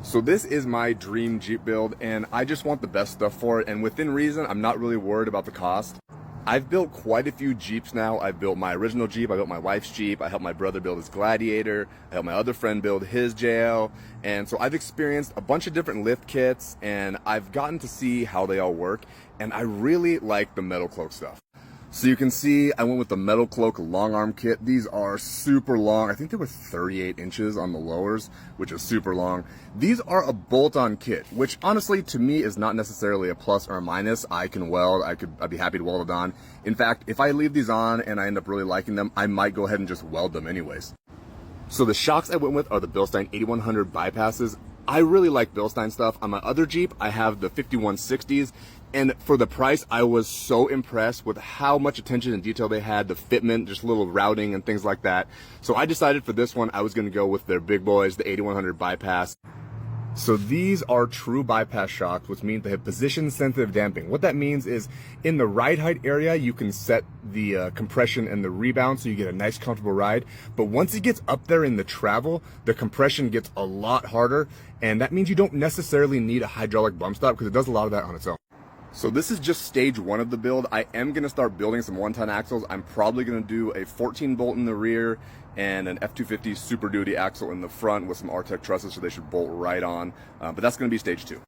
So this is my dream Jeep build, and I just want the best stuff for it, and within reason, I'm not really worried about the cost. I've built quite a few Jeeps now. I've built my original Jeep, I built my wife's Jeep, I helped my brother build his Gladiator, I helped my other friend build his JL, and so I've experienced a bunch of different lift kits, and I've gotten to see how they all work, and I really like the Metal Cloak stuff. So you can see I went with the Metal Cloak long arm kit. These are super long. I think they were 38 inches on the lowers, which is super long. These are a bolt-on kit, which honestly to me is not necessarily a plus or a minus. I can weld, I'd be happy to weld it on. In fact, if I leave these on and I end up really liking them, I might go ahead and just weld them anyways. So the shocks I went with are the Bilstein 8100 bypasses. I really like Bilstein stuff. On my other Jeep, I have the 5160s, and for the price, I was so impressed with how much attention and detail they had, the fitment, just little routing and things like that. So I decided for this one, I was gonna go with their big boys, the 8100 bypass. So these are true bypass shocks, which means they have position sensitive damping. What that means is in the ride height area, you can set the compression and the rebound so you get a nice comfortable ride. But once it gets up there in the travel, the compression gets a lot harder. And that means you don't necessarily need a hydraulic bump stop because it does a lot of that on its own. So this is just stage one of the build. I am gonna start building some 1-ton axles. I'm probably gonna do a 14 bolt in the rear and an F250 Super Duty axle in the front with some Artec trusses so they should bolt right on. But that's gonna be stage two.